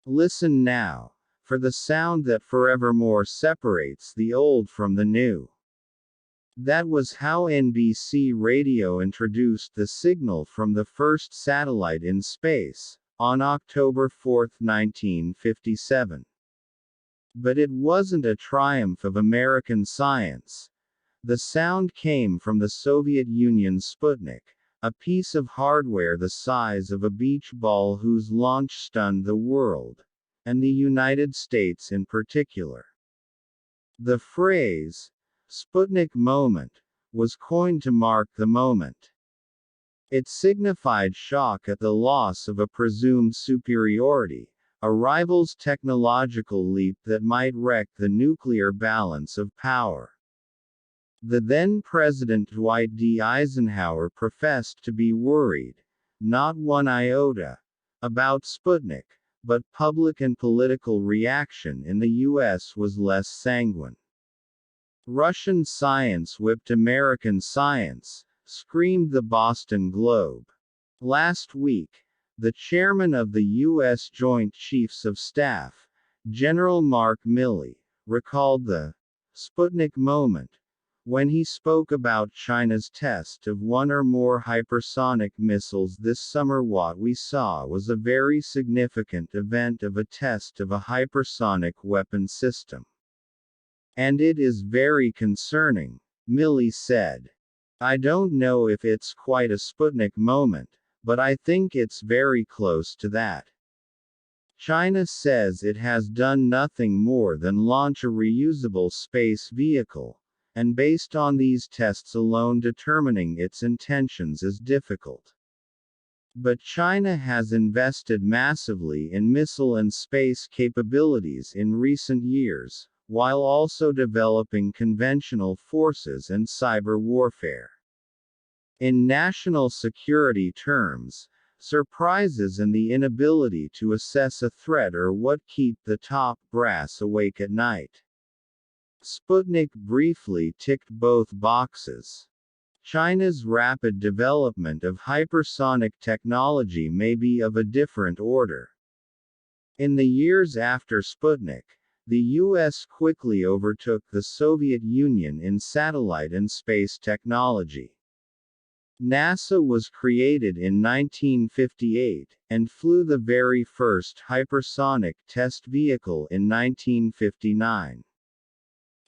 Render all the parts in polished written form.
Listen now, for the sound that forevermore separates the old from the new. That was how NBC radio introduced the signal from the first satellite in space, on October 4, 1957. But it wasn't a triumph of American science. The sound came from the Soviet Union's Sputnik, a piece of hardware the size of a beach ball whose launch stunned the world, and the United States in particular. The phrase, Sputnik moment, was coined to mark the moment. It signified shock at the loss of a presumed superiority, a rival's technological leap that might wreck the nuclear balance of power. The then President Dwight D. Eisenhower professed to be worried, not one iota, about Sputnik, but public and political reaction in the U.S. was less sanguine. Russian science whipped American science, screamed the Boston Globe. Last week, the chairman of the U.S. Joint Chiefs of Staff, General Mark Milley, recalled the Sputnik moment when he spoke about China's test of one or more hypersonic missiles this summer. What we saw was a very significant event of a test of a hypersonic weapon system. And it is very concerning, Milley said. I don't know if it's quite a Sputnik moment, but I think it's very close to that. China says it has done nothing more than launch a reusable space vehicle, and based on these tests alone determining its intentions is difficult. But China has invested massively in missile and space capabilities in recent years, while also developing conventional forces and cyber warfare. In national security terms, surprises and the inability to assess a threat are what keep the top brass awake at night. Sputnik briefly ticked both boxes. China's rapid development of hypersonic technology may be of a different order. In the years after Sputnik, the U.S. quickly overtook the Soviet Union in satellite and space technology. NASA was created in 1958, and flew the very first hypersonic test vehicle in 1959.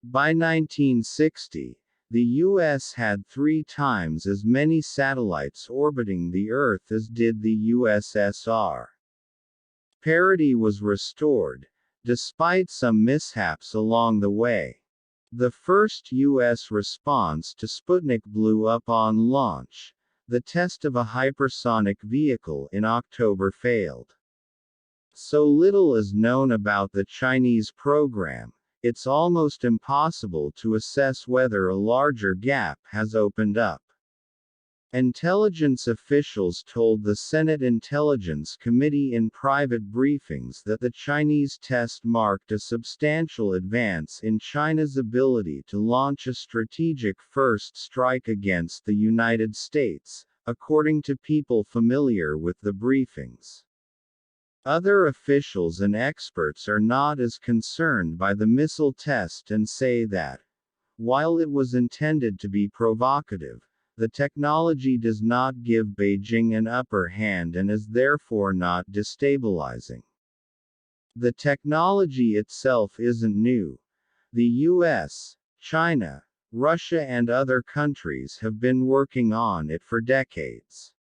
By 1960, the U.S. had 3 times as many satellites orbiting the Earth as did the USSR. Parity was restored, despite some mishaps along the way. The first U.S. response to Sputnik blew up on launch. The test of a hypersonic vehicle in October failed. So little is known about the Chinese program, it's almost impossible to assess whether a larger gap has opened up. Intelligence officials told the Senate Intelligence Committee in private briefings that the Chinese test marked a substantial advance in China's ability to launch a strategic first strike against the United States, according to people familiar with the briefings. Other officials and experts are not as concerned by the missile test and say that, while it was intended to be provocative, the technology does not give Beijing an upper hand and is therefore not destabilizing. The technology itself isn't new. The US, China, Russia and other countries have been working on it for decades.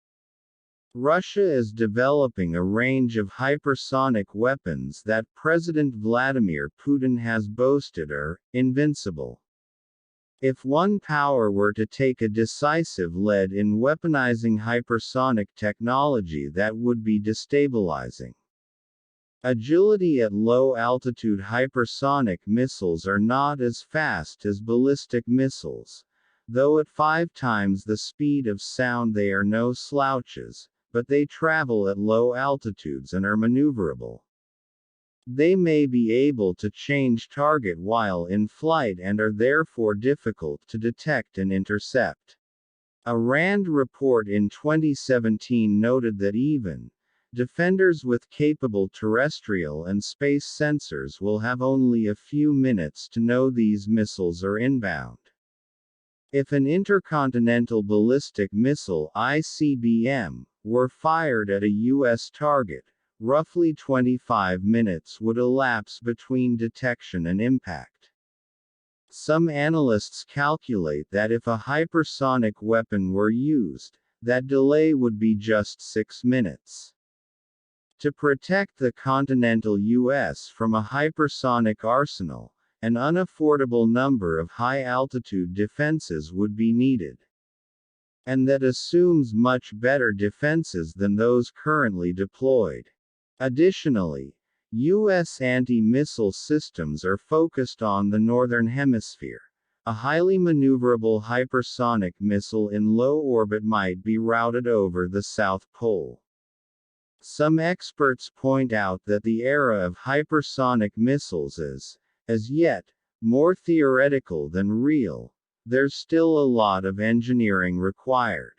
Russia is developing a range of hypersonic weapons that President Vladimir Putin has boasted are invincible. If one power were to take a decisive lead in weaponizing hypersonic technology, that would be destabilizing. Agility at low-altitude hypersonic missiles are not as fast as ballistic missiles, though at 5 times the speed of sound they are no slouches, but they travel at low altitudes and are maneuverable. They may be able to change target while in flight and are therefore difficult to detect and intercept. A RAND report in 2017 noted that even defenders with capable terrestrial and space sensors will have only a few minutes to know these missiles are inbound. If an intercontinental ballistic missile (ICBM) were fired at a U.S. target, roughly 25 minutes would elapse between detection and impact. Some analysts calculate that if a hypersonic weapon were used, that delay would be just 6 minutes. To protect the continental U.S. from a hypersonic arsenal, an unaffordable number of high-altitude defenses would be needed. And that assumes much better defenses than those currently deployed. Additionally, U.S. anti-missile systems are focused on the Northern Hemisphere. A highly maneuverable hypersonic missile in low orbit might be routed over the South Pole. Some experts point out that the era of hypersonic missiles is, as yet, more theoretical than real. There's still a lot of engineering required.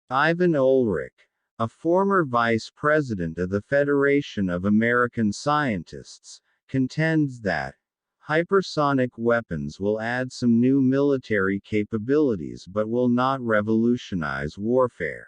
Ivan Ulrich, a former vice president of the Federation of American Scientists, contends that hypersonic weapons will add some new military capabilities but will not revolutionize warfare.